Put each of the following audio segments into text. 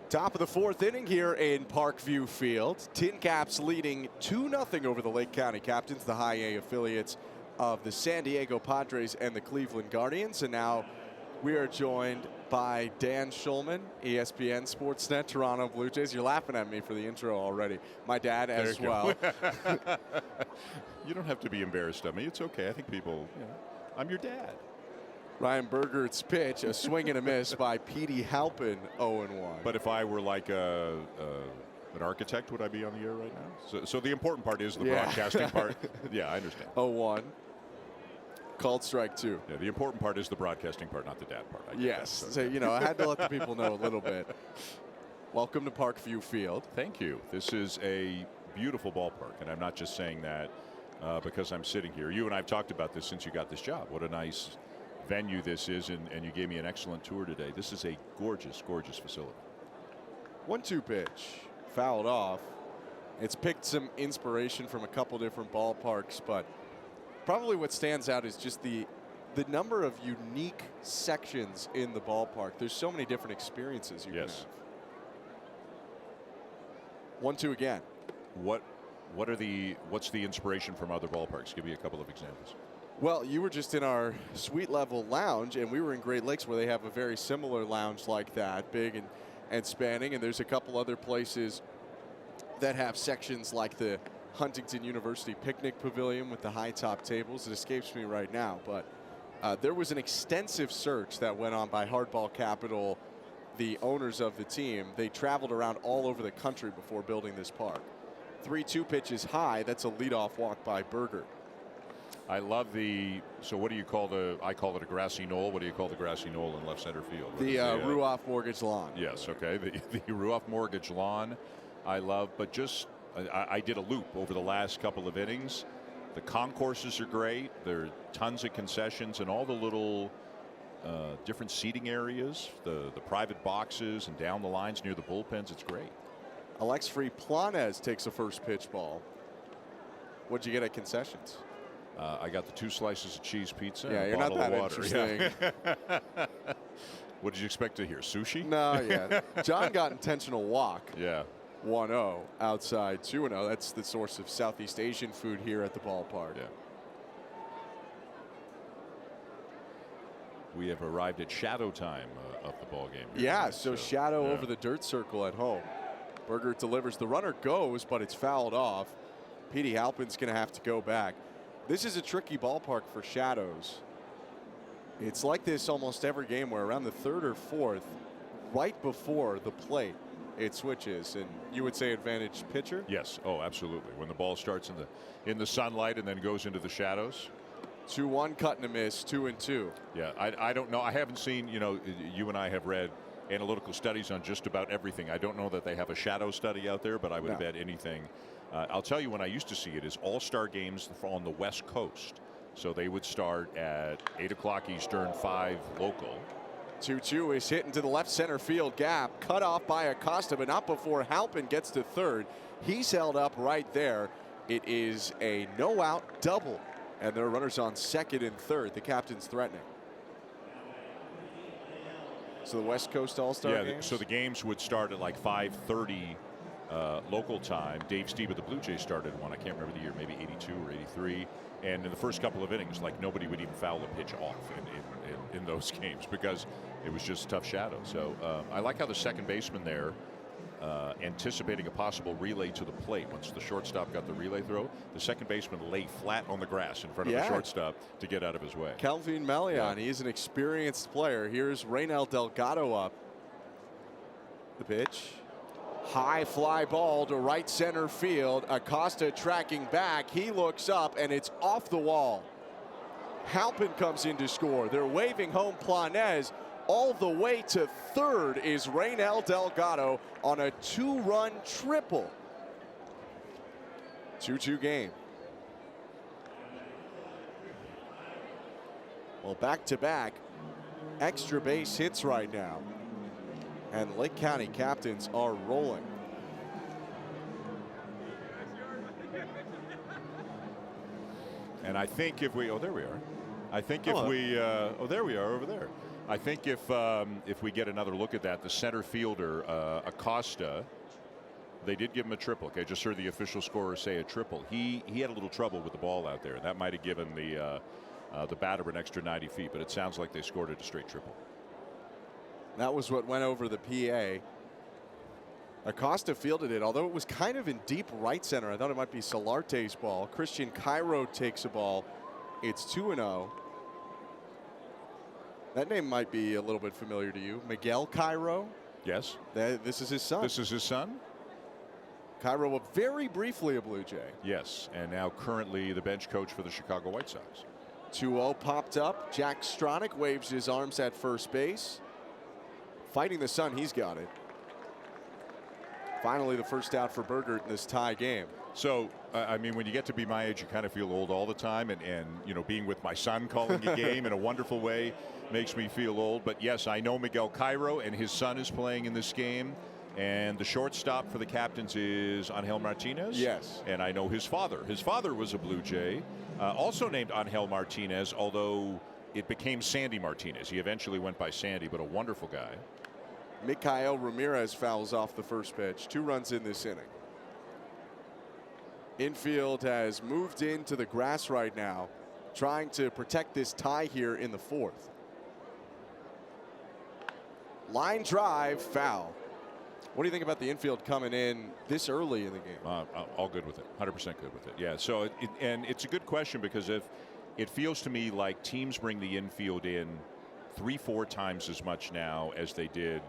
Top of the fourth inning here in Parkview Field. TinCaps leading 2-0 over the Lake County Captains, the high A affiliates of the San Diego Padres and the Cleveland Guardians. And now we are joined by Dan Shulman, ESPN Sportsnet, Toronto Blue Jays. You're laughing at me for the intro already. My dad as well. You don't have to be embarrassed of me. It's okay. I think people, I'm your dad. Ryan Bergert's pitch, a swing and a miss by Petey Halpin, 0-1. But if I were like an architect, would I be on the air right now? So the important part is the broadcasting part. Yeah, I understand. 0-1. Called strike two. Yeah, the important part is the broadcasting part, not the dad part. Yes. So, I had to let the people know a little bit. Welcome to Parkview Field. Thank you. This is a beautiful ballpark, and I'm not just saying that because I'm sitting here. You and I have talked about this since you got this job. What a nice venue this is, and you gave me an excellent tour today. This is a gorgeous, gorgeous facility. 1-2 pitch, fouled off. It's picked some inspiration from a couple different ballparks, but probably what stands out is just the number of unique sections in the ballpark. There's so many different experiences you can have. 1-2 again. What's the inspiration from other ballparks? Give me a couple of examples. Well, you were just in our suite level lounge, and we were in Great Lakes where they have a very similar lounge like that, big and spanning. And there's a couple other places that have sections like the Huntington University Picnic Pavilion with the high top tables. It escapes me right now, but there was an extensive search that went on by Hardball Capital, the owners of the team. They traveled around all over the country before building this park. 3-2 pitch is high. That's a leadoff walk by Berger. I love so what do you call I call it a grassy knoll. What do you call the grassy knoll in left center field? The Ruoff Mortgage Lawn. Yes, okay. The Ruoff Mortgage Lawn I love, but just I did a loop over the last couple of innings. The concourses are great. There are tons of concessions and all the little different seating areas, the private boxes and down the lines near the bullpens. It's great. Alex Planez takes a first pitch ball. What'd you get at concessions? I got the 2 slices of cheese pizza. Yeah, and you're a bottle not that of water. interesting. Yeah. What did you expect to hear? Sushi? No, yeah. John got intentional walk. Yeah. 1-0 outside 2-0. That's the source of Southeast Asian food here at the ballpark. Yeah. We have arrived at shadow time of the ball game. Yeah, so shadow over the dirt circle at home. Berger delivers. The runner goes, but it's fouled off. Petey Halpin's going to have to go back. This is a tricky ballpark for shadows. It's like this almost every game where around the 3rd or 4th, right before the plate, it switches. And you would say advantage pitcher? Yes. Oh, absolutely. When the ball starts in the sunlight and then goes into the shadows. 2-1 cut and a miss, 2-2. Yeah, I don't know. I haven't seen, you and I have read analytical studies on just about everything. I don't know that they have a shadow study out there, but I would bet anything. I'll tell you when I used to see it is all-star games on the West Coast. So they would start at 8 o'clock Eastern, 5 local. 2-2 is hit into the left center field gap. Cut off by Acosta, but not before Halpin gets to third. He's held up right there. It is a no-out double. And there are runners on second and third. The captain's threatening. So the West Coast All-Star games? So the games would start at like 5:30 local time. Dave Steve of the Blue Jays started one. I can't remember the year, maybe 82 or 83. And in the first couple of innings, like nobody would even foul a pitch off in those games because it was just tough shadow. So I like how the second baseman there, anticipating a possible relay to the plate. Once the shortstop got the relay throw, the second baseman lay flat on the grass in front of the shortstop to get out of his way. Kelvin Melian, he's an experienced player. Here's Raynel Delgado up. The pitch. High fly ball to right center field. Acosta tracking back. He looks up, and it's off the wall. Halpin comes in to score. They're waving home Planez. All the way to third is Raynel Delgado on a 2-run triple. 2-2 game. Well, back-to-back extra base hits right now. And Lake County Captains are rolling. And I think if we, there we are. I think if we, there we are over there. I think if we get another look at that, the center fielder, Acosta, they did give him a triple. Okay, I just heard the official scorer say a triple. He had a little trouble with the ball out there. That might have given the batter an extra 90 feet, but it sounds like they scored it a straight triple. That was what went over the PA. Acosta fielded it, although it was kind of in deep right center. I thought it might be Solarte's ball. Christian Cairo takes a ball. It's 2-0. That name might be a little bit familiar to you. Miguel Cairo? Yes. This is his son. This is his son? Cairo, very briefly a Blue Jay. Yes, and now currently the bench coach for the Chicago White Sox. 2-0 popped up. Jack Stronach waves his arms at first base. Fighting the sun, he's got it. Finally, the first out for Burgert in this tie game. So, I mean, when you get to be my age, you kind of feel old all the time. And you know, being with my son calling a game in a wonderful way makes me feel old. But yes, I know Miguel Cairo, and his son is playing in this game. And the shortstop for the Captains is Angel Martinez. Yes. And I know his father. His father was a Blue Jay, also named Angel Martinez, although it became Sandy Martinez. He eventually went by Sandy, but a wonderful guy. Mikael Ramirez fouls off the first pitch. 2 runs in this inning. Infield has moved into the grass right now, trying to protect this tie here in the 4th. Line drive, foul. What do you think about the infield coming in this early in the game? All good with it. 100% good with it. Yeah. So, and it's a good question, because if it feels to me like teams bring the infield in 3-4 times as much now as they did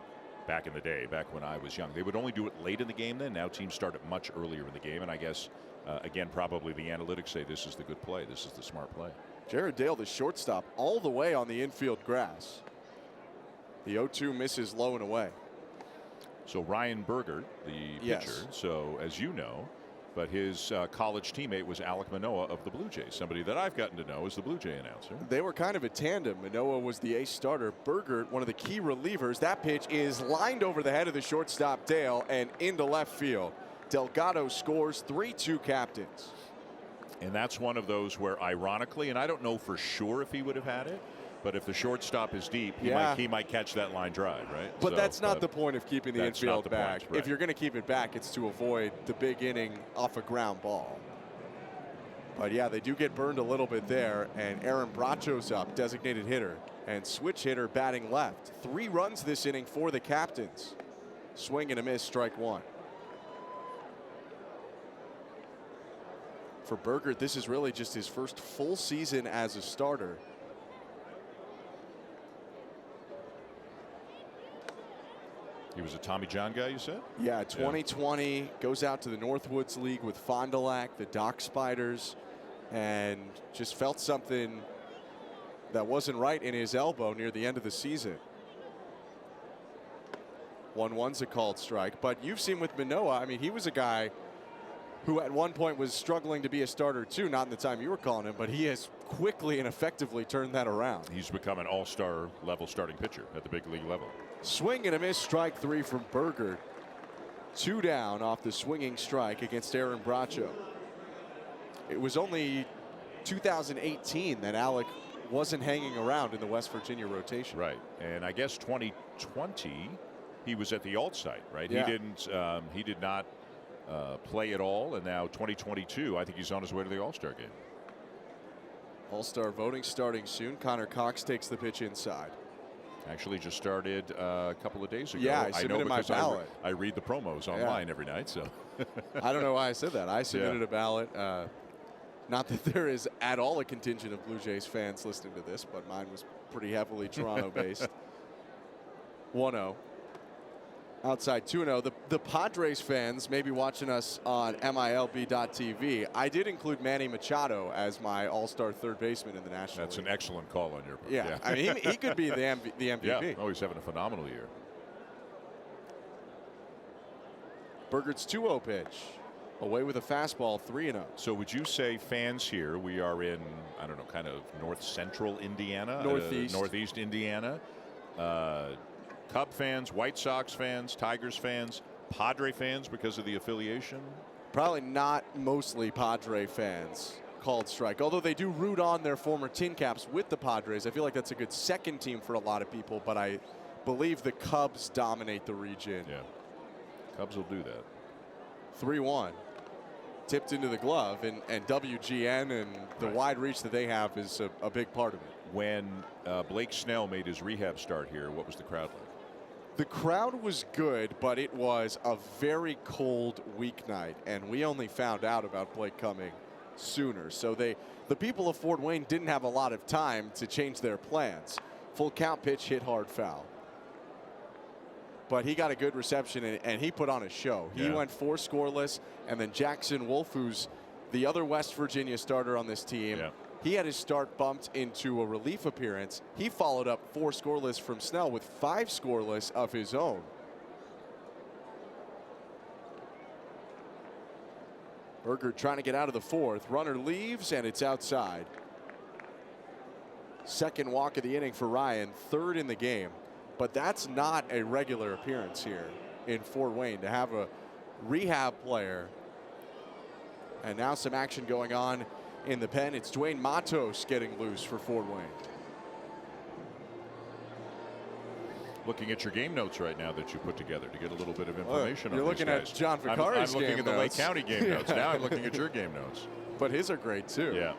back in the day, back when I was young. They would only do it late in the game then. Now teams start it much earlier in the game. And I guess, again, probably the analytics say this is the good play. This is the smart play. Jared Dale, the shortstop, all the way on the infield grass. The 0-2 misses low and away. So Ryan Burgert, the pitcher, so as you know, but his college teammate was Alek Manoah of the Blue Jays, somebody that I've gotten to know as the Blue Jay announcer. They were kind of a tandem. Manoah was the ace starter. Burgert, one of the key relievers. That pitch is lined over the head of the shortstop, Dale, and into left field. Delgado scores. 3-2 Captains. And that's one of those where, ironically, and I don't know for sure if he would have had it, but if the shortstop is deep, he might catch that line drive, right? But that's not the point of keeping the infield back. Point, right. If you're going to keep it back, it's to avoid the big inning off a ground ball. But yeah, they do get burned a little bit there, and Aaron Bracho's up, designated hitter, and switch hitter batting left. 3 runs this inning for the Captains. Swing and a miss, strike 1. For Burgert, this is really just his first full season as a starter. He was a Tommy John guy, you said? Yeah, 2020, goes out to the Northwoods League with Fond du Lac, the Dock Spiders, and just felt something that wasn't right in his elbow near the end of the season. 1-1's a called strike, but you've seen with Manoah, I mean, he was a guy who at one point was struggling to be a starter too, not in the time you were calling him, but he has quickly and effectively turned that around. He's become an all-star level starting pitcher at the big league level. Swing and a miss, strike 3 from Burgert. 2 down off the swinging strike against Aaron Bracho. It was only 2018 that Alek wasn't hanging around in the West Virginia rotation. Right, and I guess 2020 he was at the alt site, right? Yeah. He did not play at all, and now 2022 I think he's on his way to the All-Star game. All-Star voting starting soon. Connor Cox takes the pitch inside. Actually just started a couple of days ago. Yeah, I submitted my ballot. I read the promos online every night, so. I don't know why I said that. I submitted a ballot. Not that there is at all a contingent of Blue Jays fans listening to this, but mine was pretty heavily Toronto-based. 1-0. Outside 2-0. The Padres fans may be watching us on MILB.TV. I did include Manny Machado as my all-star third baseman in the National That's League. an excellent call on your part. Yeah, I mean, he could be the MVP. Yeah, oh, he's having a phenomenal year. Burgert's 2-0 pitch. Away with a fastball, 3-0. So would you say fans here, we are in, I don't know, kind of north-central Indiana? Northeast Indiana. Cub fans, White Sox fans, Tigers fans, Padre fans because of the affiliation? Probably not mostly Padre fans. called strike. Although they do root on their former TinCaps with the Padres. I feel like that's a good second team for a lot of people, but I believe the Cubs dominate the region. Yeah, Cubs will do that. 3-1. Tipped into the glove, and WGN and the wide reach that they have is a big part of it. When Blake Snell made his rehab start here, what was the crowd like? The crowd was good, but it was a very cold weeknight, and we only found out about Blake coming sooner. So the people of Fort Wayne didn't have a lot of time to change their plans. Full count pitch, hit hard foul. But he got a good reception, and he put on a show. He went 4 scoreless, and then Jackson Wolf, who's the other West Virginia starter on this team, he had his start bumped into a relief appearance. He followed up 4 scoreless from Snell with 5 scoreless of his own. Berger trying to get out of the 4th. Runner leaves, and it's outside. Second walk of the inning for Ryan, 3rd in the game. But that's not a regular appearance here in Fort Wayne to have a rehab player. And now some action going on in the pen. It's Dwayne Matos getting loose for Fort Wayne. Looking at your game notes right now that you put together to get a little bit of information on You're looking at John Vicari's I'm looking game at the Lake notes. County game notes. Now I'm looking at your game notes. But his are great too. Yeah.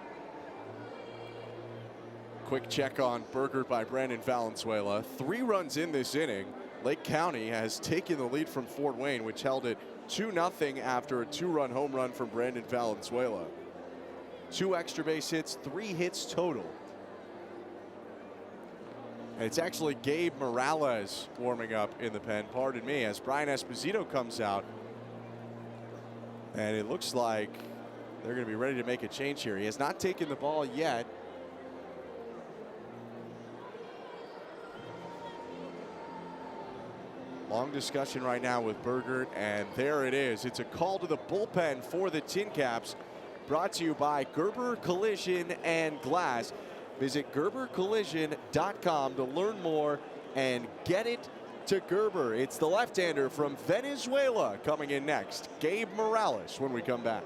Quick check on Berger by Brandon Valenzuela. 3 runs in this inning. Lake County has taken the lead from Fort Wayne, which held it 2-0 after a 2-run home run from Brandon Valenzuela. 2 extra base hits, 3 hits total. And it's actually Gabe Morales warming up in the pen, pardon me, as Brian Esposito comes out. And it looks like they're going to be ready to make a change here. He has not taken the ball yet. Long discussion right now with Berger, and there it is. It's a call to the bullpen for the TinCaps, brought to you by Gerber Collision and Glass. Visit GerberCollision.com to learn more and get it to Gerber. It's the left-hander from Venezuela coming in next, Gabe Morales, when we come back.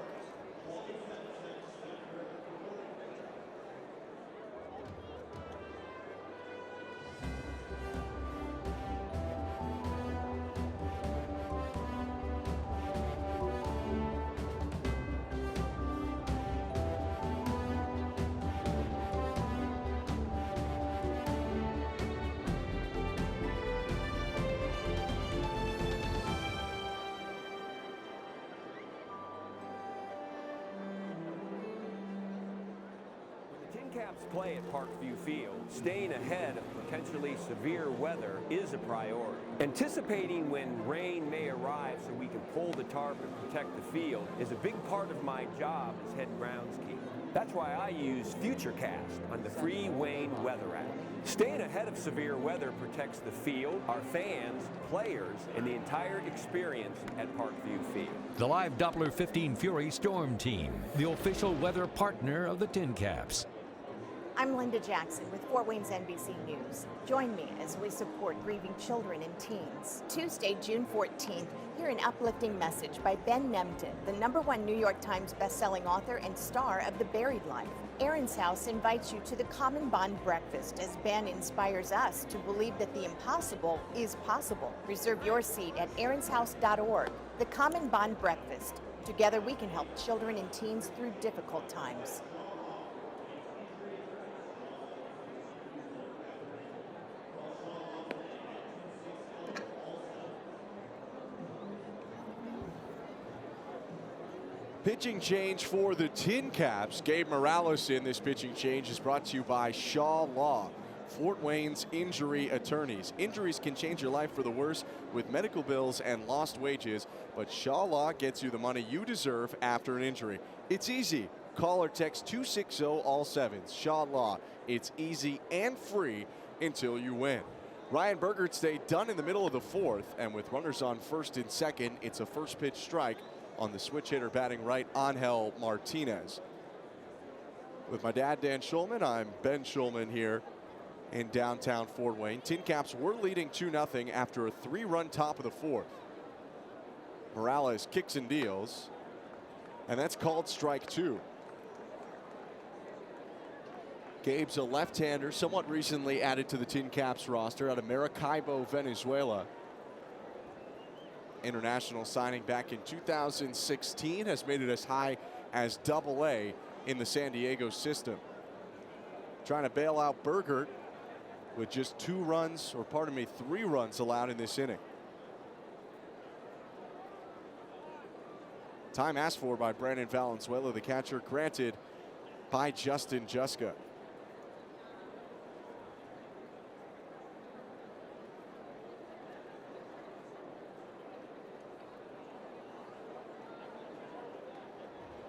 TinCaps play at Parkview Field. Staying ahead of potentially severe weather is a priority. Anticipating when rain may arrive so we can pull the tarp and protect the field is a big part of my job as head groundskeeper. That's why I use FutureCast on the free Wayne Weather app. Staying ahead of severe weather protects the field, our fans, players, and the entire experience at Parkview Field. The live Doppler 15 Fury Storm Team, the official weather partner of the TinCaps. I'm Linda Jackson with Fort Wayne's NBC News. Join me as we support grieving children and teens. Tuesday, June 14th, hear an uplifting message by Ben Nemtin, the #1 New York Times bestselling author and star of The Buried Life. Aaron's House invites you to the Common Bond Breakfast as Ben inspires us to believe that the impossible is possible. Reserve your seat at aaronshouse.org. The Common Bond Breakfast. Together we can help children and teens through difficult times. Pitching change for the TinCaps. Gabe Morales in this pitching change is brought to you by Shaw Law, Fort Wayne's injury attorneys. Injuries can change your life for the worse with medical bills and lost wages, but Shaw Law gets you the money you deserve after an injury. It's easy. Call or text 260-ALL-7s. Shaw Law. It's easy and free until you win. Ryan Berger stayed done in the middle of the 4th, and with runners on first and second, it's a first pitch strike on the switch hitter batting right, Angel Martinez. With my dad, Dan Shulman, I'm Ben Shulman here in downtown Fort Wayne. TinCaps were leading 2-0 after a 3-run top of the 4th. Morales kicks and deals, and that's called strike 2. Gabe's a left-hander, somewhat recently added to the TinCaps roster out of Maracaibo, Venezuela. International signing back in 2016, has made it as high as AA in the San Diego system. Trying to bail out Burgert with just 3 runs allowed in this inning. Time asked for by Brandon Valenzuela, the catcher, granted by Justin Juska.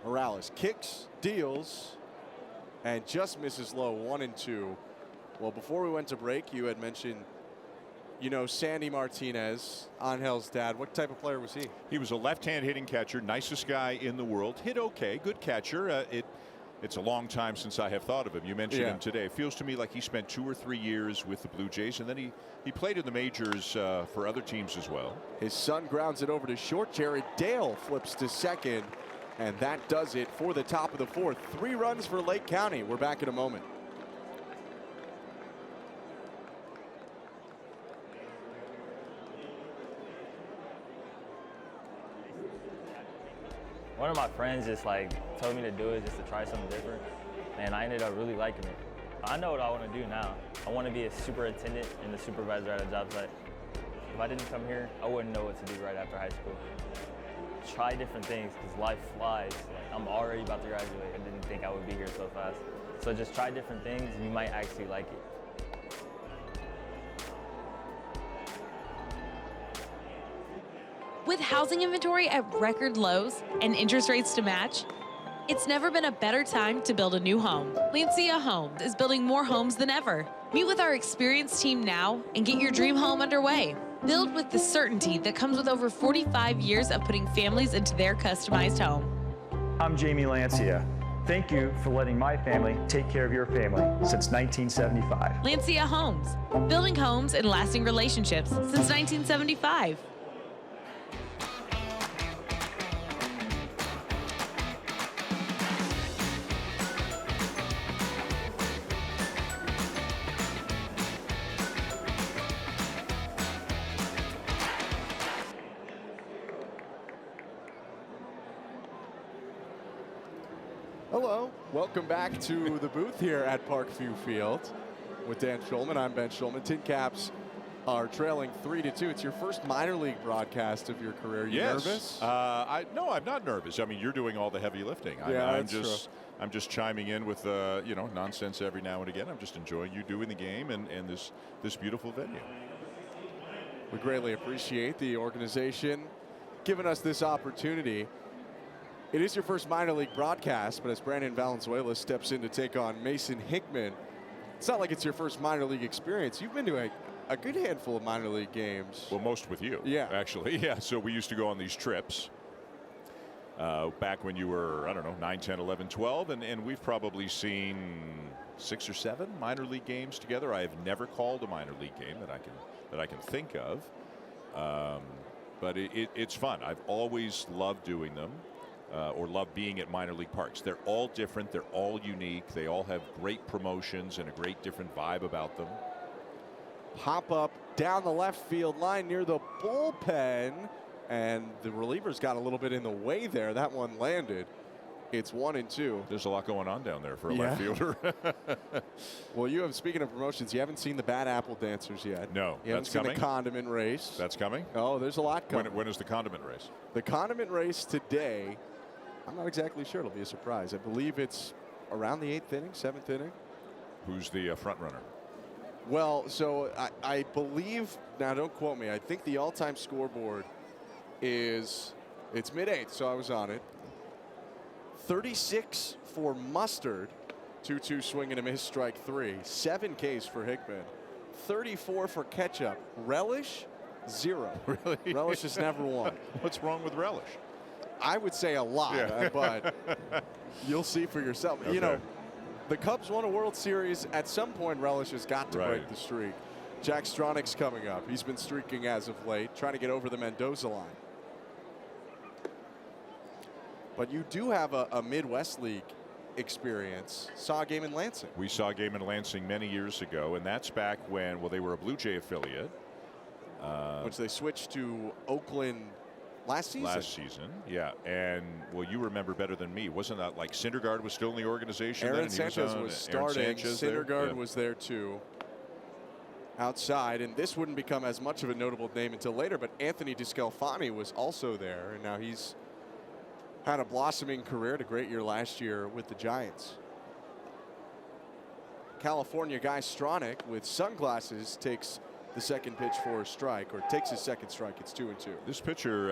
Morales kicks, deals, and just misses low, 1-2. Well, before we went to break, you had mentioned, you know, Sandy Martinez, Angel's dad. What type of player was he? He was a left-hand hitting catcher, nicest guy in the world. Hit okay, good catcher. It's a long time since I have thought of him. You mentioned him today. It feels to me like he spent 2 or 3 years with the Blue Jays, and then he played in the majors for other teams as well. His son grounds it over to short. Jared Dale flips to second, and that does it for the top of the 4th. 3 runs for Lake County. We're back in a moment. One of my friends just told me to do it just to try something different, and I ended up really liking it. I know what I want to do now. I want to be a superintendent and a supervisor at a job site. If I didn't come here, I wouldn't know what to do right after high school. Try different things because life flies. I'm already about to graduate. I didn't think I would be here so fast. So just try different things and you might actually like it. With housing inventory at record lows and interest rates to match, it's never been a better time to build a new home. Lancia Homes is building more homes than ever. Meet with our experienced team now and get your dream home underway. Build with the certainty that comes with over 45 years of putting families into their customized home. I'm Jamie Lancia. Thank you for letting my family take care of your family since 1975. Lancia Homes, building homes and lasting relationships since 1975. Hello, welcome back to the booth here at Parkview Field with Dan Shulman. I'm Ben Shulman. TinCaps are trailing 3-2. It's your first minor league broadcast of your career. You nervous? No, I'm not nervous. I mean, you're doing all the heavy lifting. I'm just chiming in with nonsense every now and again. I'm just enjoying you doing the game and this beautiful venue. We greatly appreciate the organization giving us this opportunity. It is your first minor league broadcast, but as Brandon Valenzuela steps in to take on Mason Hickman, it's not like it's your first minor league experience. You've been to a good handful of minor league games. Well, most with you, actually. Yeah, so we used to go on these trips back when you were, I don't know, 9, 10, 11, 12, and we've probably seen 6 or 7 minor league games together. I have never called a minor league game that I can think of, but it's fun. I've always loved doing them. Or love being at minor league parks. They're all different. They're all unique. They all have great promotions and a great different vibe about them. Pop up down the left field line near the bullpen, and the relievers got a little bit in the way there. That one landed. It's 1-2. There's a lot going on down there for a left fielder. Well, speaking of promotions, you haven't seen the Bad Apple Dancers yet. No, you haven't seen the condiment race. That's coming? Oh, there's a lot coming. When is the condiment race? The condiment race today, I'm not exactly sure. It'll be a surprise. I believe it's around the 8th inning, 7th inning. Who's the front runner? Well, so I believe, now don't quote me, I think the all-time scoreboard it's mid-8th, so I was on it. 36 for Mustard, 2-2 swing and a miss, strike 3. 7 Ks for Hickman. 34 for Ketchup. Relish, 0. Really? Relish has never won. What's wrong with Relish? I would say a lot, but you'll see for yourself. Okay. You know, the Cubs won a World Series. At some point, Relish has got to break the streak. Jack Stronach's coming up. He's been streaking as of late, trying to get over the Mendoza line. But you do have a Midwest League experience. Saw a game in Lansing. We saw a game in Lansing many years ago, and that's back when, well, they were a Blue Jay affiliate. Which they switched to Oakland last season. Last season, yeah. And, well, you remember better than me. Wasn't that like Syndergaard was still in the organization Aaron then? Sanchez was starting. Syndergaard was there too. Outside, and this wouldn't become as much of a notable name until later, but Anthony DeScalfani was also there, and now he's had a blossoming career, had a great year last year with the Giants. California guy Stronach with sunglasses takes the second pitch for a strike, or takes his second strike. It's 2-2. This pitcher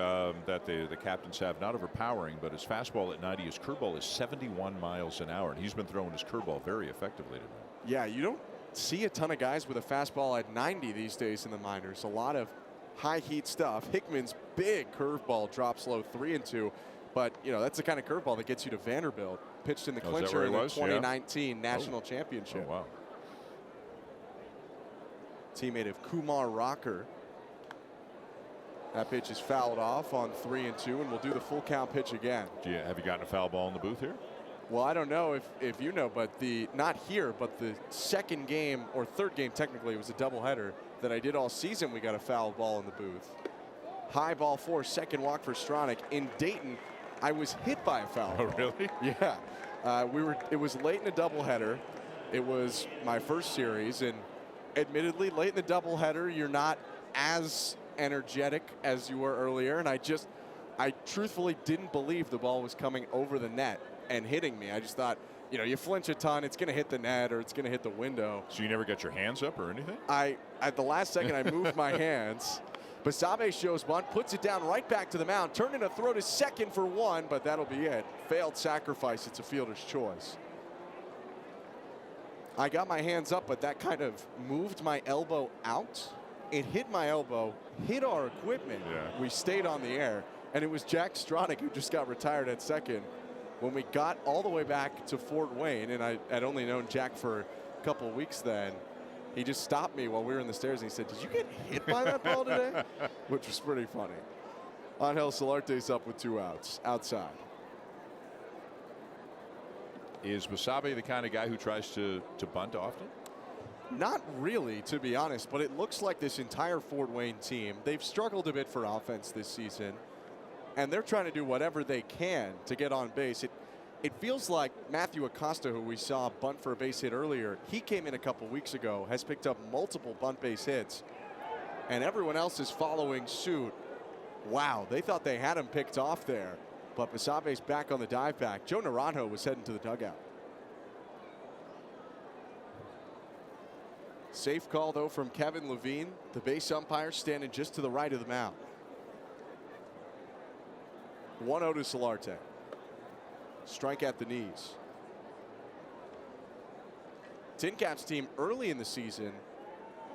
that the captains have, not overpowering, but his fastball at 90, his curveball is 71 miles an hour, and he's been throwing his curveball very effectively tonight. Yeah, you don't see a ton of guys with a fastball at 90 these days in the minors. A lot of high heat stuff. Hickman's big curveball drops low, 3-2. But, you know, that's the kind of curveball that gets you to Vanderbilt. Pitched in the clincher in the 2019 national championship. Oh, wow. Teammate of Kumar Rocker. That pitch is fouled off on 3-2, and we'll do the full count pitch again. Have you gotten a foul ball in the booth here? Well, I don't know if you know, but not here, but the second game, or third game technically, it was a doubleheader that I did all season. We got a foul ball in the booth. High ball 4, second walk for Stronach. In Dayton, I was hit by a foul ball. Oh, really? Yeah. It was late in the doubleheader. It was my first series, and admittedly, late in the doubleheader, you're not as energetic as you were earlier, and I truthfully didn't believe the ball was coming over the net and hitting me. I just thought, you know, you flinch a ton, it's going to hit the net or it's going to hit the window. So you never got your hands up or anything? At the last second, I moved my hands. Basabe shows bunt, puts it down right back to the mound, turning a throw to second for 1, but that'll be it. Failed sacrifice. It's a fielder's choice. I got my hands up, but that kind of moved my elbow out. It hit my elbow, hit our equipment. Yeah. We stayed on the air, and it was Jack Stronach who just got retired at second. When we got all the way back to Fort Wayne, and I'd only known Jack for a couple of weeks then, he just stopped me while we were in the stairs, and he said, "Did you get hit by that ball today?" Which was pretty funny. Angel Solarte's up with 2 outs, outside. Is Basabe the kind of guy who tries to bunt often? Not really, to be honest, but it looks like this entire Fort Wayne team, they've struggled a bit for offense this season, and they're trying to do whatever they can to get on base. It feels like Matthew Acosta, who we saw bunt for a base hit earlier, he came in a couple weeks ago, has picked up multiple bunt base hits, and everyone else is following suit. Wow, they thought they had him picked off there, but Basabe's back on the dive back. Joe Naranjo was heading to the dugout. Safe call, though, from Kevin Levine, the base umpire standing just to the right of the mound. 1-0 to Solarte. Strike at the knees. TinCaps team early in the season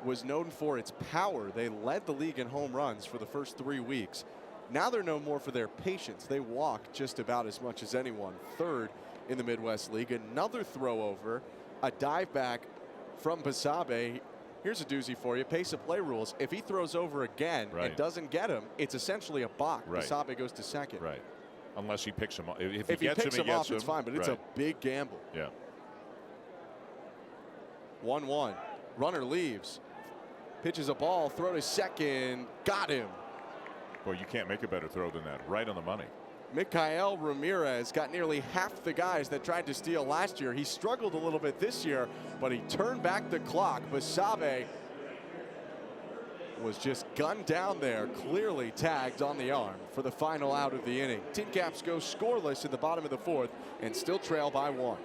was known for its power. They led the league in home runs for the first 3 weeks. Now they're known more for their patience. They walk just about as much as anyone. Third in the Midwest League. Another throw over, a dive back from Basabe. Here's a doozy for you. Pace of play rules. If he throws over again and doesn't get him, it's essentially a balk. Basabe goes to second. Right. Unless he picks him off. If he picks him off, him, it's fine, but it's a big gamble. Yeah. 1-1. Runner leaves. Pitches a ball. Throw to second. Got him. Boy, you can't make a better throw than that. Right on the money. Mikael Ramirez got nearly half the guys that tried to steal last year. He struggled a little bit this year, but he turned back the clock. Basabe was just gunned down there, clearly tagged on the arm for the final out of the inning. TinCaps go scoreless in the bottom of the 4th and still trail by 1.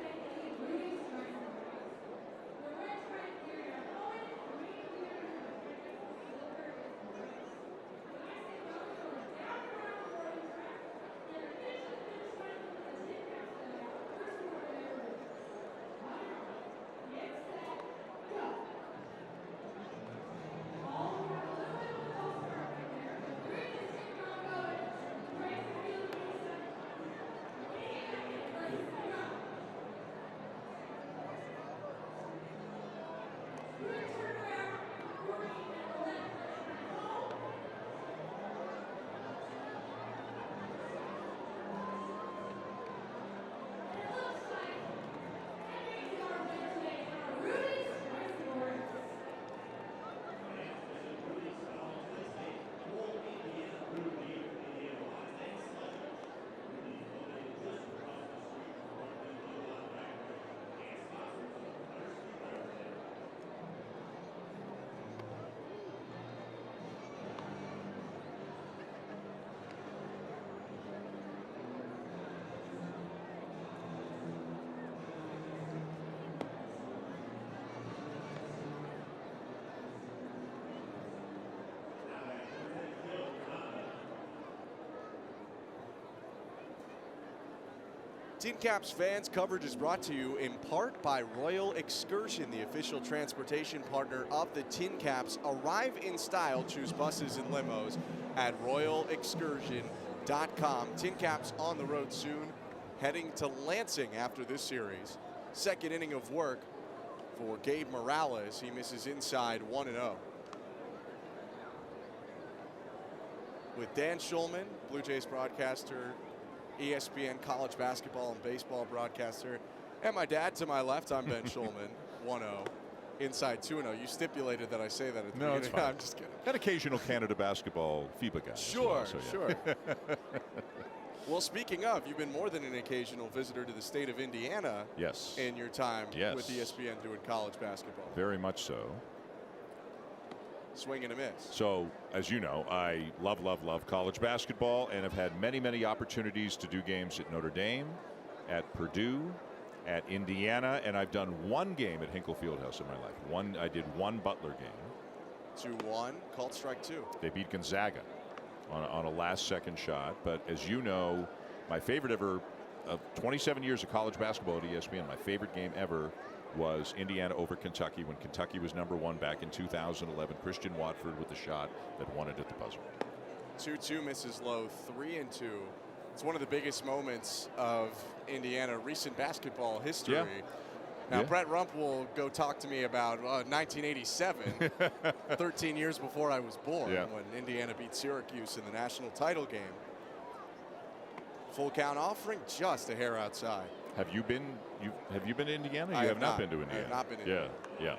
TinCaps fans, coverage is brought to you in part by Royal Excursion, the official transportation partner of the TinCaps. Arrive in style, choose buses and limos at royalexcursion.com. TinCaps on the road soon, heading to Lansing after this series. Second inning of work for Gabe Morales. He misses inside 1-0. With Dan Shulman, Blue Jays broadcaster, ESPN college basketball and baseball broadcaster, and my dad to my left, I'm Ben Shulman, 1-0. Inside 2-0. You stipulated that I say that at the beginning. It's fine. I'm just kidding. An occasional Canada basketball FIBA guy. Sure, well, so, yeah. sure. Well, speaking of, you've been more than an occasional visitor to the state of Indiana. Yes. In your time Yes. with ESPN doing college basketball. Very much so. Swing and a miss. So, as you know, I love college basketball and have had many opportunities to do games at Notre Dame, at Purdue, at Indiana, and I've done one game at Hinkle Fieldhouse in my life. I did one Butler game. 2-1, called strike 2. They beat Gonzaga on a last-second shot. But as you know, my favorite ever of 27 years of college basketball at ESPN, my favorite game ever was Indiana over Kentucky when Kentucky was #1 back in 2011. Christian Watford with the shot that won it at the buzzer. 2-2 misses low, 3-2. It's one of the biggest moments of Indiana recent basketball history. Yeah. Now, Yeah. Brett Rump will go talk to me about 1987, 13 years before I was born, Yeah. when Indiana beat Syracuse in the national title game. Full count offering, just a hair outside. Have you been to Indiana? You I have not been to Indiana. I have not been to Indiana. Yeah.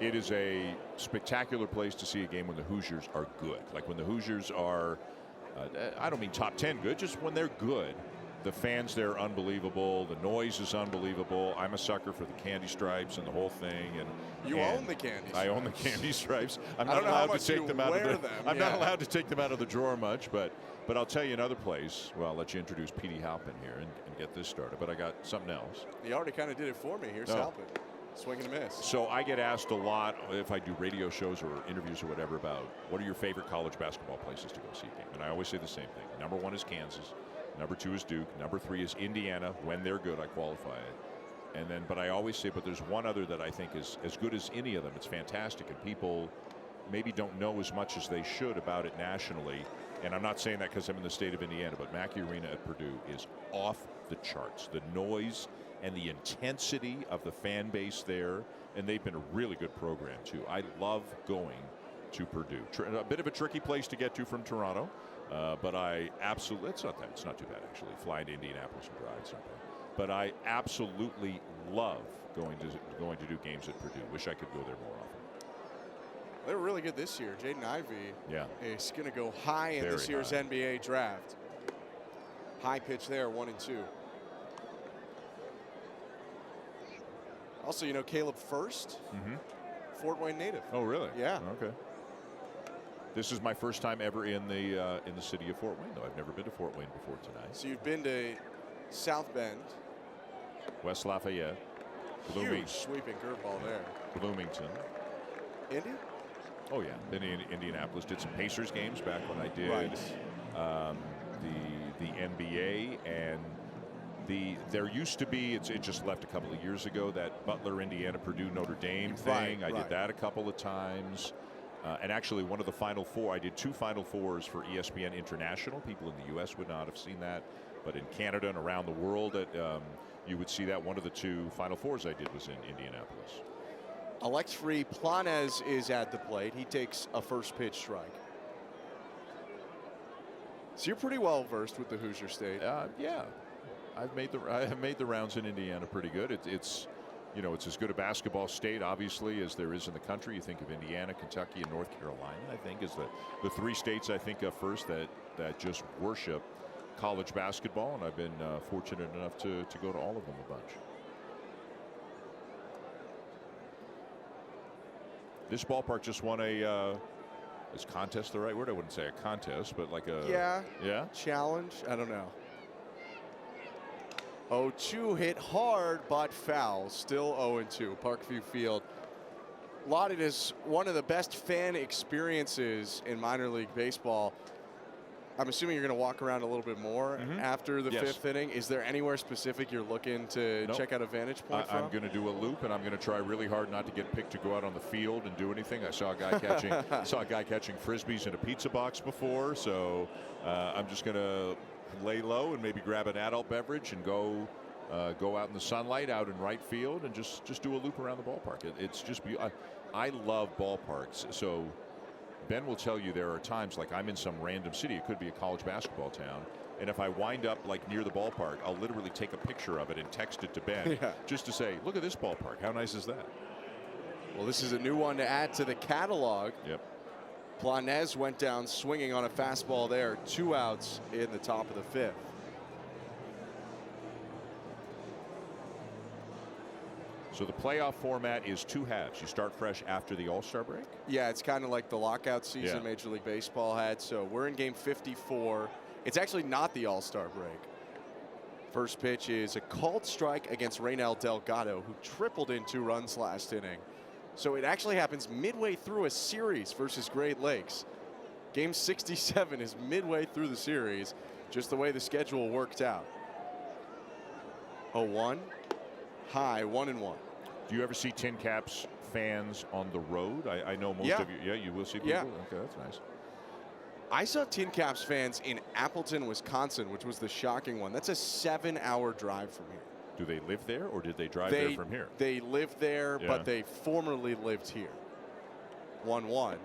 It is a spectacular place to see a game when the Hoosiers are good. Like when the Hoosiers are, I don't mean top 10 good, just when they're good. The fans there are unbelievable. The noise is unbelievable. I'm a sucker for the candy stripes and the whole thing. And You own the candy stripes. I own the candy stripes. I'm I not don't know how allowed to much take you them out wear of the. them, I'm not yeah. allowed to take them out of the drawer much, but I'll tell you another place. Well, I'll let you introduce Petey Halpin here and get this started. But I got something else. He already kind of did it for me. Here's No. Halpin. Swing and a miss. So I get asked a lot if I do radio shows or interviews or whatever about what are your favorite college basketball places to go see a game. And I always say the same thing. Number 1 is Kansas. Number 2 is Duke. Number 3 is Indiana. When they're good, I qualify it. And then, but I always say, but there's one other that I think is as good as any of them. It's fantastic, and people maybe don't know as much as they should about it nationally. And I'm not saying that because I'm in the state of Indiana, but Mackey Arena at Purdue is off the charts. The noise and the intensity of the fan base there, and they've been a really good program too. I love going to Purdue. A bit of a tricky place to get to from Toronto. But I absolutely, it's not too bad actually, flying to Indianapolis and drive something. But I absolutely love going to do games at Purdue. Wish I could go there more often. They were really good this year. Jaden Ivey is going to go high in Very this year's high. NBA draft. High pitch there, 1-2. Also, Caleb First, Fort Wayne native. Oh, really? Yeah. Okay. This is my first time ever in the city of Fort Wayne, though. I've never been to Fort Wayne before tonight. So you've been to South Bend. West Lafayette. Huge sweeping curveball there. Bloomington. Indy? Oh, yeah. Been in Indianapolis. Did some Pacers games back when I did the NBA. And there used to be, it just left a couple of years ago, that Butler, Indiana, Purdue, Notre Dame thing. I did that a couple of times. And actually, one of the Final Four, I did 2 Final Fours for ESPN International. People in the U.S. would not have seen that. But in Canada and around the world, you would see that. One of the 2 Final Fours I did was in Indianapolis. Alexfree Planez is at the plate. He takes a first pitch strike. So you're pretty well versed with the Hoosier State. Yeah. I have made the rounds in Indiana pretty good. It's as good a basketball state, obviously, as there is in the country. You think of Indiana, Kentucky, and North Carolina, I think, is the 3 states I think of first that just worship college basketball, and I've been fortunate enough to go to all of them a bunch. This ballpark just won is contest the right word? I wouldn't say a contest, but like a challenge. I don't know. 0-2 hit hard but foul. Still 0-2. Parkview Field. Lauded as one of the best fan experiences in minor league baseball. I'm assuming you're going to walk around a little bit more after the fifth inning. Is there anywhere specific you're looking to check out a vantage point from? I'm going to do a loop, and I'm going to try really hard not to get picked to go out on the field and do anything. I saw a guy catching frisbees in a pizza box before, so I'm just going to lay low and maybe grab an adult beverage and go out in the sunlight out in right field and just do a loop around the ballpark. It's just beautiful. I love ballparks. So Ben will tell you there are times like I'm in some random city. It could be a college basketball town. And if I wind up like near the ballpark, I'll literally take a picture of it and text it to Ben just to say, look at this ballpark. How nice is that? Well, this is a new one to add to the catalog. Yep. Planez went down swinging on a fastball there. 2 outs in the top of the fifth. So the playoff format is 2 halves. You start fresh after the All-Star break? Yeah, it's kind of like the lockout season Major League Baseball had. So we're in game 54. It's actually not the All-Star break. First pitch is a called strike against Reynel Delgado, who tripled in 2 runs last inning. So it actually happens midway through a series versus Great Lakes. Game 67 is midway through the series, just the way the schedule worked out. 0-1. High 1-1. Do you ever see TinCaps fans on the road? I know most of you. Yeah, you will see people. Yeah. Okay, that's nice. I saw TinCaps fans in Appleton, Wisconsin, which was the shocking one. That's a 7-hour drive from here. Do they live there, or did they drive there from here? They live there, but they formerly lived here. 1-1.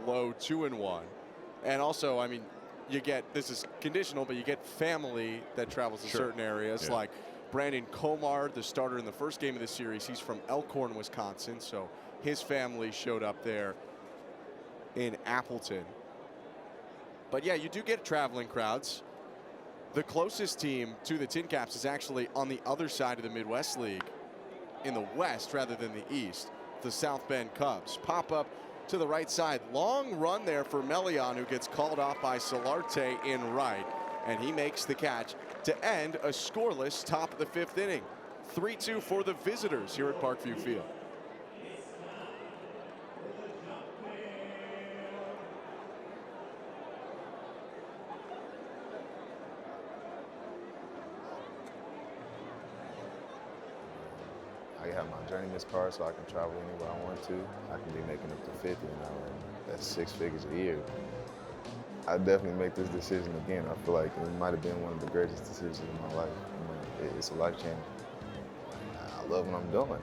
Low 2-1. And also, I mean, you get, this is conditional, but you get family that travels to certain areas, like Brandon Komar, the starter in the first game of the series. He's from Elkhorn, Wisconsin, so his family showed up there in Appleton. But yeah, you do get traveling crowds. The closest team to the TinCaps is actually on the other side of the Midwest League, in the West rather than the East. The South Bend Cubs pop up to the right side. Long run there for Melion, who gets called off by Solarte in right, and he makes the catch to end a scoreless top of the 5th inning. 3-2 for the visitors here at Parkview Field. I have my journeyman's card so I can travel anywhere I want to. I can be making up to 50 now, and that's 6 figures a year. I definitely make this decision again. I feel like it might have been one of the greatest decisions in my life. I mean, it's a life change. I love what I'm doing.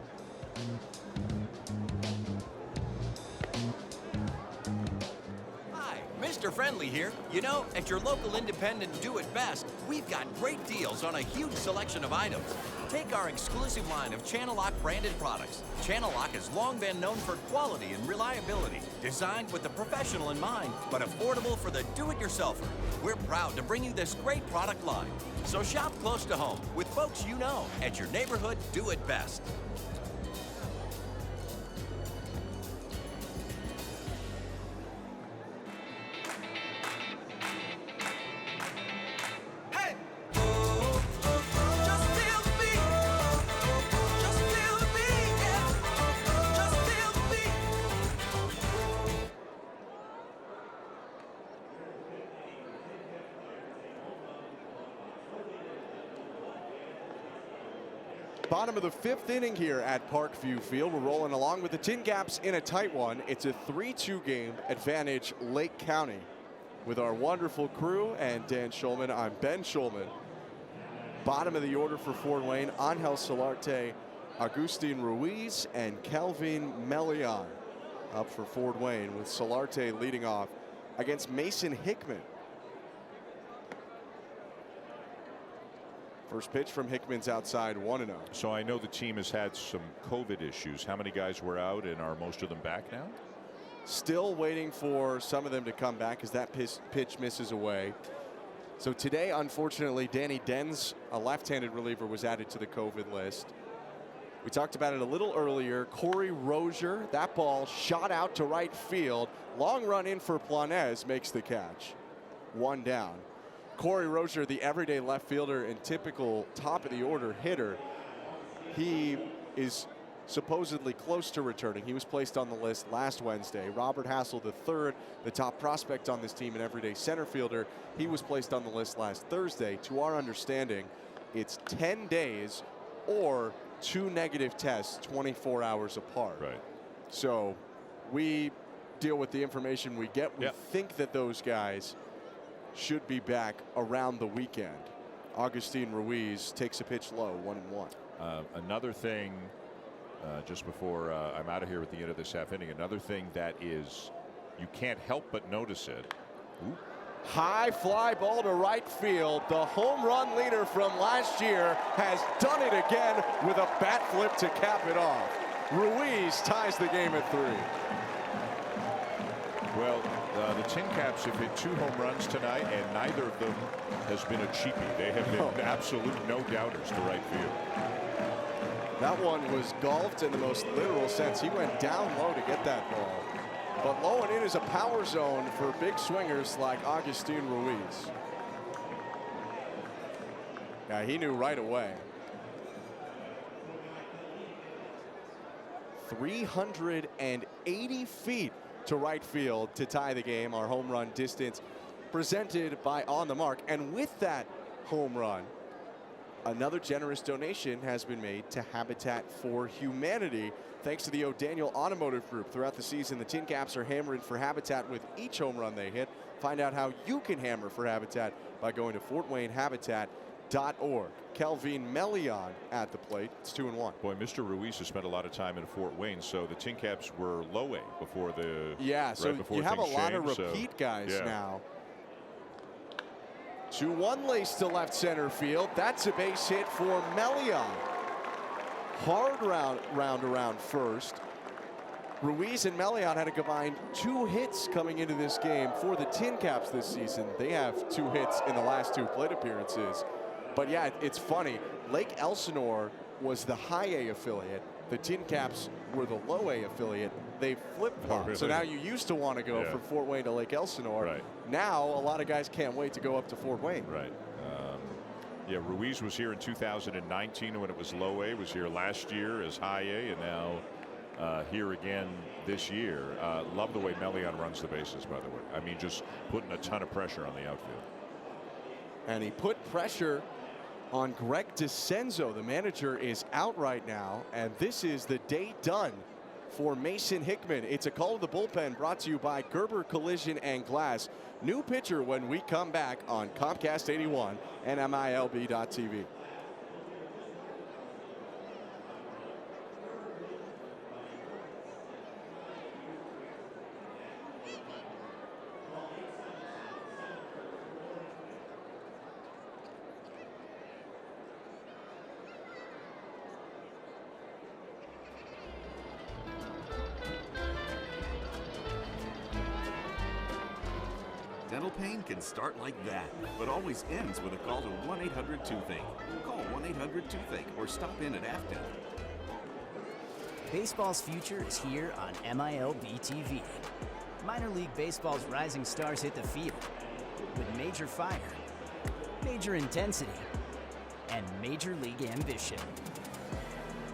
Hi, Mr. Friendly here. You know, at your local independent Do It Best, we've got great deals on a huge selection of items. Take our exclusive line of Channel Lock branded products. Channel Lock has long been known for quality and reliability, designed with the professional in mind, but affordable for the do-it-yourselfer. We're proud to bring you this great product line. So shop close to home with folks you know at your neighborhood Do It Best. Bottom of the 5th inning here at Parkview Field. We're rolling along with the TinCaps in a tight one. It's a 3-2 game, advantage Lake County. With our wonderful crew and Dan Shulman, I'm Ben Shulman. Bottom of the order for Fort Wayne, Angel Solarte, Agustin Ruiz, and Kelvin Melion up for Fort Wayne, with Solarte leading off against Mason Hickman. First pitch from Hickman's outside, 1-0. So I know the team has had some COVID issues. How many guys were out, and are most of them back now? Still waiting for some of them to come back as that pitch misses away. So today, unfortunately, Danny Denz, a left-handed reliever, was added to the COVID list. We talked about it a little earlier. Corey Rozier, that ball shot out to right field. Long run in for Planez, makes the catch. 1 down. Corey Rozier, the everyday left fielder and typical top of the order hitter, he is supposedly close to returning. He was placed on the list last Wednesday. Robert Hassel III, the top prospect on this team and everyday center fielder, he was placed on the list last Thursday. To our understanding, it's 10 days or 2 negative tests 24 hours apart. Right. So we deal with the information we get. We think that those guys should be back around the weekend. Agustin Ruiz takes a pitch low, 1-1. Another thing, just before I'm out of here at the end of this half inning, another thing that is, you can't help but notice it. Ooh. High fly ball to right field. The home run leader from last year has done it again with a bat flip to cap it off. Ruiz ties the game at 3. Well, the TinCaps have hit 2 home runs tonight, and neither of them has been a cheapie. They have been absolute no-doubters to right field. That one was golfed in the most literal sense. He went down low to get that ball. But low and in is a power zone for big swingers like Agustin Ruiz. Yeah, he knew right away. 380 feet to right field to tie the game. Our home run distance presented by On the Mark. And with that home run, another generous donation has been made to Habitat for Humanity. Thanks to the O'Daniel Automotive Group. Throughout the season, the TinCaps are hammering for Habitat with each home run they hit. Find out how you can hammer for Habitat by going to FortWayneHabitat.org. Kelvin Melion at the plate. It's 2-1. Boy, Mr. Ruiz has spent a lot of time in Fort Wayne, so the TinCaps were low A before the so before you have a lot changed, of repeat guys yeah. now. 2-1 lace to left center field. That's a base hit for Melion. Hard round around first. Ruiz and Melion had a combined 2 hits coming into this game for the TinCaps this season. They have 2 hits in the last 2 plate appearances. But yeah, it's funny. Lake Elsinore was the high A affiliate. The TinCaps were the low A affiliate. They flip-flopped. Oh, really? So now you used to want to go from Fort Wayne to Lake Elsinore. Right. Now a lot of guys can't wait to go up to Fort Wayne. Right. Yeah, Ruiz was here in 2019 when it was low A, was here last year as high A, and now here again this year. Love the way Melion runs the bases, by the way. I mean, just putting a ton of pressure on the outfield. And he put pressure on Greg DeCenzo. The manager is out right now, and this is the day done for Mason Hickman. It's a call to the bullpen brought to you by Gerber Collision and Glass. New pitcher when we come back on Comcast 81 and MILB.TV. Dental pain can start like that, but always ends with a call to 1-800-TOOTHACHE. Call 1-800-TOOTHACHE or stop in at Afton. Baseball's future is here on MILB TV. Minor League Baseball's rising stars hit the field with major fire, major intensity, and major league ambition.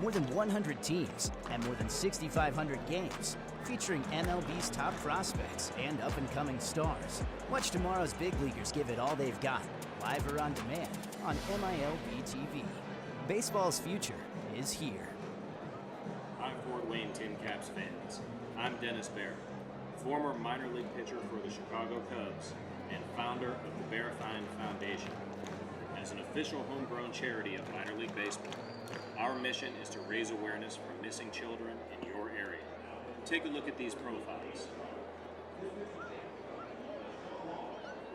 More than 100 teams and more than 6,500 games, featuring MLB's top prospects and up-and-coming stars. Watch tomorrow's big leaguers give it all they've got, live or on demand, on MILB TV. Baseball's future is here. Hi, Fort Wayne TinCaps fans. I'm Dennis Bear, former minor league pitcher for the Chicago Cubs and founder of the Bear Fine Foundation. As an official homegrown charity of minor league baseball, our mission is to raise awareness for missing children in your area. Take a look at these profiles.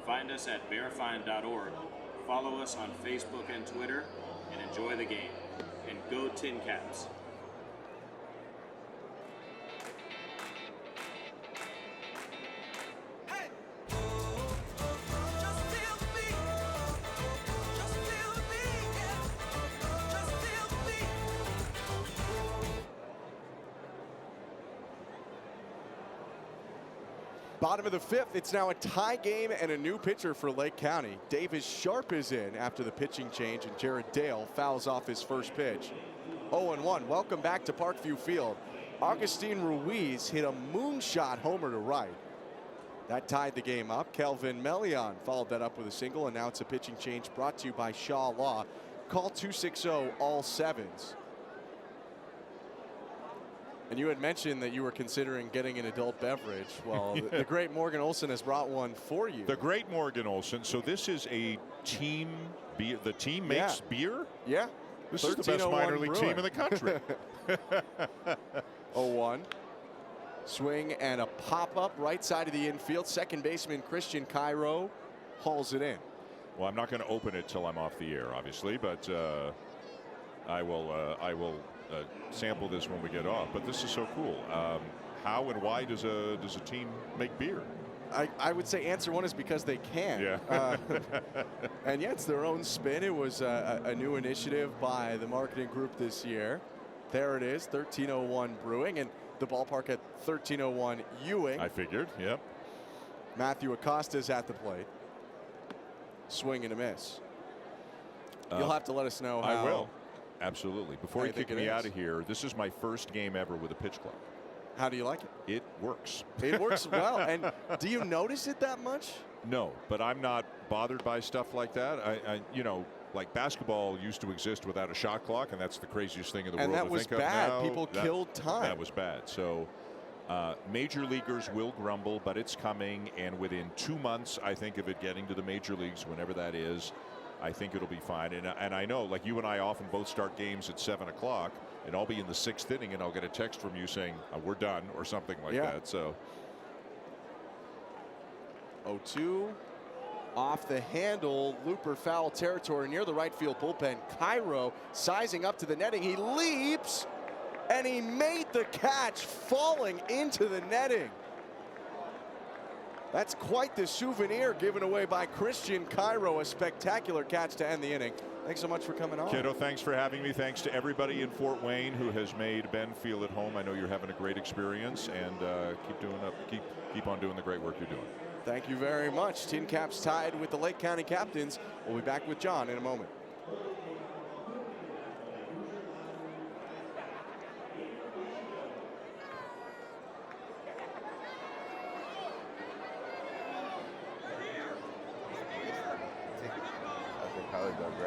Find us at bearfind.org, follow us on Facebook and Twitter, and enjoy the game. And go TinCaps! Bottom of the 5th, it's now a tie game and a new pitcher for Lake County. Davis Sharp is in after the pitching change, and Jared Dale fouls off his first pitch. 0-1. Welcome back to Parkview Field. Augustine Ruiz hit a moonshot homer to right. That tied the game up. Kelvin Melion followed that up with a single, and now it's a pitching change brought to you by Shaw Law. Call 260 all sevens. And you had mentioned that you were considering getting an adult beverage. Well, the great Morgan Olson has brought one for you. The great Morgan Olson. So this is a team beer. The team makes beer? Yeah. This is the best minor league team in the country. 0-1. Swing and a pop-up right side of the infield. Second baseman Christian Cairo hauls it in. Well, I'm not going to open it till I'm off the air, obviously, but I will sample this when we get off. But this is so cool. How and why does a team make beer? I would say answer one is because they can. Yeah. And yeah, it's their own spin. It was a new initiative by the marketing group this year. There it is, 1301 Brewing, and the ballpark at 1301 Ewing. I figured, yep. Matthew Acosta's at the plate. Swing and a miss. You'll have to let us know how. I will. Absolutely. Before you kick me out is. of here, this is my first game ever with a pitch clock. How do you like it? It works. It works well. And do you notice it that much? No, but I'm not bothered by stuff like that. I you know, like basketball used to exist without a shot clock, and that's the craziest thing in the world to think of. And that was bad. Now, People killed time. That was bad. So major leaguers will grumble, but it's coming. And within 2 months, I think of it getting to the major leagues, whenever that is, I think it'll be fine. And I know, like you and I often both start games at 7 o'clock, and I'll be in the 6th inning, and I'll get a text from you saying, we're done, or something like that. So 0-2. Off the handle, looper foul territory near the right field bullpen. Cairo sizing up to the netting. He leaps, and he made the catch, falling into the netting. That's quite the souvenir given away by Christian Cairo. A spectacular catch to end the inning. Thanks so much for coming on. Kiddo, thanks for having me. Thanks to everybody in Fort Wayne who has made Ben feel at home. I know you're having a great experience, and keep on doing the great work you're doing. Thank you very much. TinCaps tied with the Lake County Captains. We'll be back with John in a moment. After college, I graduated.